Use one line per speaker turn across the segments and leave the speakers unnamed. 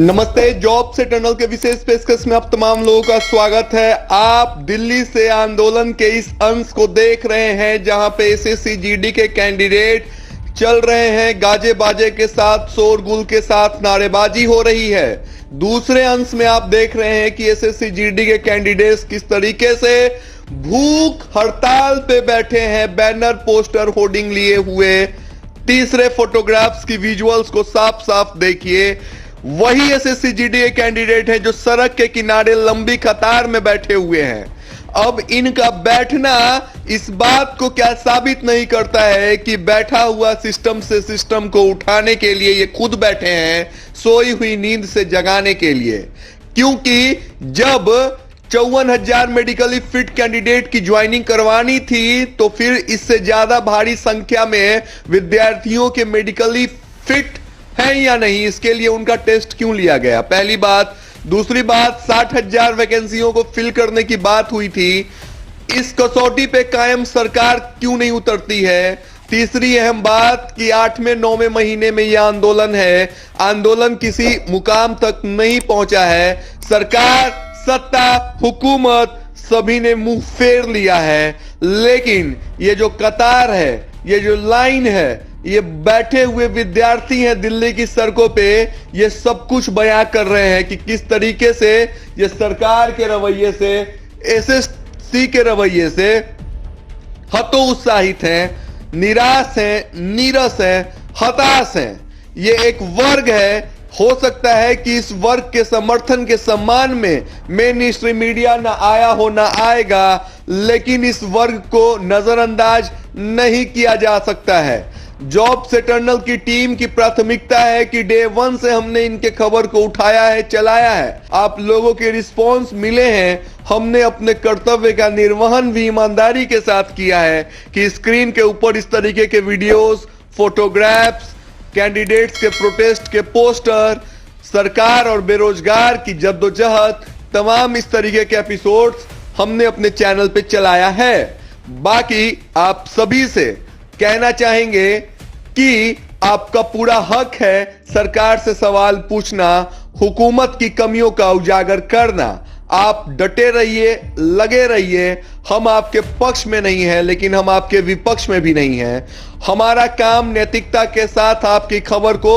नमस्ते। जॉब से टनल के विशेष पेशकश में आप तमाम लोगों का स्वागत है। आप दिल्ली से आंदोलन के इस अंश को देख रहे हैं जहां पे एसएससी जीडी के कैंडिडेट चल रहे हैं, गाजे बाजे के साथ, शोरगुल के साथ नारेबाजी हो रही है। दूसरे अंश में आप देख रहे हैं कि एसएससी जीडी के कैंडिडेट्स किस तरीके से भूख हड़ताल पे बैठे हैं, बैनर पोस्टर होर्डिंग लिए हुए। तीसरे फोटोग्राफ्स की विजुअल्स को साफ साफ देखिए। वही एसएससी जीडी के कैंडिडेट हैं जो सड़क के किनारे लंबी कतार में बैठे हुए हैं। अब इनका बैठना इस बात को क्या साबित नहीं करता है कि बैठा हुआ सिस्टम से सिस्टम को उठाने के लिए ये खुद बैठे हैं, सोई हुई नींद से जगाने के लिए। क्योंकि जब 54,000 मेडिकली फिट कैंडिडेट की ज्वाइनिंग करवानी थी तो फिर इससे ज्यादा भारी संख्या में विद्यार्थियों के मेडिकली फिट है या नहीं, इसके लिए उनका टेस्ट क्यों लिया गया, पहली बात। दूसरी बात, 60,000 वैकेंसियों को फिल करने की बात हुई थी, इस कसौटी पे कायम सरकार क्यों नहीं उतरती है। तीसरी अहम बात कि 8वें 9वें महीने में यह आंदोलन है, आंदोलन किसी मुकाम तक नहीं पहुंचा है। सरकार, सत्ता, हुकूमत सभी ने मुंह फेर लिया है। लेकिन ये जो कतार है, ये जो लाइन है, ये बैठे हुए विद्यार्थी हैं दिल्ली की सड़कों पे, ये सब कुछ बयां कर रहे हैं कि किस तरीके से ये सरकार के रवैये से, एसएससी के रवैये से हतोत्साहित हैं, निराश हैं, नीरस हैं, हताश हैं। ये एक वर्ग है, हो सकता है कि इस वर्ग के समर्थन के सम्मान में मेन स्ट्रीम मीडिया ना आया हो, ना आएगा, लेकिन इस वर्ग को नजरअंदाज नहीं किया जा सकता है। जॉब से टनल की टीम की प्राथमिकता है कि डे 1 से हमने इनके खबर को उठाया है, चलाया है। आप लोगों के रिस्पॉन्स मिले हैं, हमने अपने कर्तव्य का निर्वहन भी ईमानदारी के साथ किया है कि स्क्रीन के ऊपर इस तरीके के वीडियोस, फोटोग्राफ्स, कैंडिडेट्स के प्रोटेस्ट के पोस्टर, सरकार और बेरोजगार की जद्दोजहद, तमाम इस तरीके के एपिसोड्स हमने अपने चैनल पे चलाया है। बाकी आप सभी से कहना चाहेंगे कि आपका पूरा हक है सरकार से सवाल पूछना, हुकूमत की कमियों का उजागर करना। आप डटे रहिए, लगे रहिए। हम आपके पक्ष में नहीं हैं, लेकिन हम आपके विपक्ष में भी नहीं हैं। हमारा काम नैतिकता के साथ आपकी खबर को,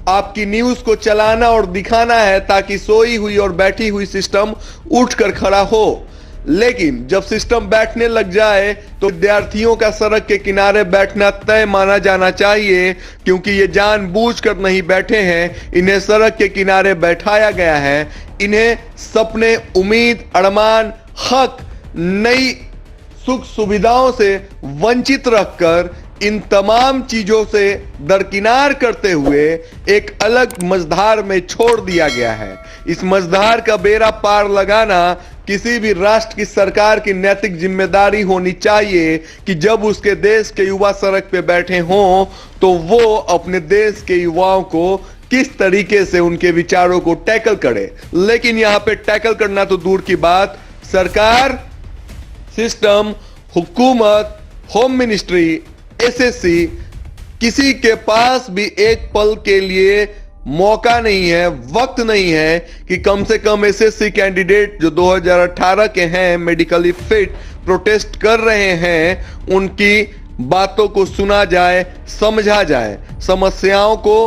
आपकी न्यूज को चलाना और दिखाना है ताकि सोई हुई और बैठी हुई सिस्टम उठकर खड़ा हो। लेकिन जब सिस्टम बैठने लग जाए तो विद्यार्थियों का सड़क के किनारे बैठना तय माना जाना चाहिए, क्योंकि ये जानबूझकर नहीं बैठे हैं, इन्हें सड़क के किनारे बैठाया गया है। इन्हें सपने, उम्मीद, अरमान, हक, नई सुख सुविधाओं से वंचित रखकर इन तमाम चीजों से दरकिनार करते हुए एक अलग मझधार में छोड़ दिया गया है। इस मझधार का बेड़ा पार लगाना किसी भी राष्ट्र की सरकार की नैतिक जिम्मेदारी होनी चाहिए कि जब उसके देश के युवा सड़क पे बैठे हों तो वो अपने देश के युवाओं को किस तरीके से उनके विचारों को टैकल करे। लेकिन यहाँ पे टैकल करना तो दूर की बात, सरकार, सिस्टम, हुकूमत, होम मिनिस्ट्री, एसएससी, किसी के पास भी एक पल के लिए मौका नहीं है, वक्त नहीं है कि कम से कम एसएससी कैंडिडेट जो 2018 के हैं, मेडिकली फिट, प्रोटेस्ट कर रहे हैं, उनकी बातों को सुना जाए, समझा जाए, समस्याओं को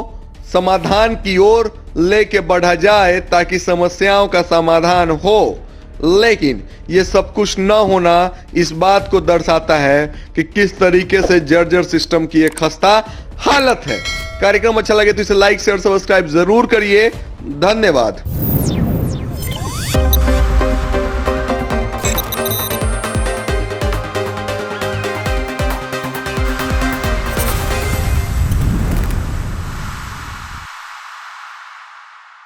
समाधान की ओर लेके बढ़ा जाए ताकि समस्याओं का समाधान हो। लेकिन ये सब कुछ न होना इस बात को दर्शाता है कि किस तरीके से जर्जर सिस्टम की एक खस्ता हालत है। कार्यक्रम अच्छा लगे तो इसे लाइक, शेयर, सब्सक्राइब जरूर करिए। धन्यवाद।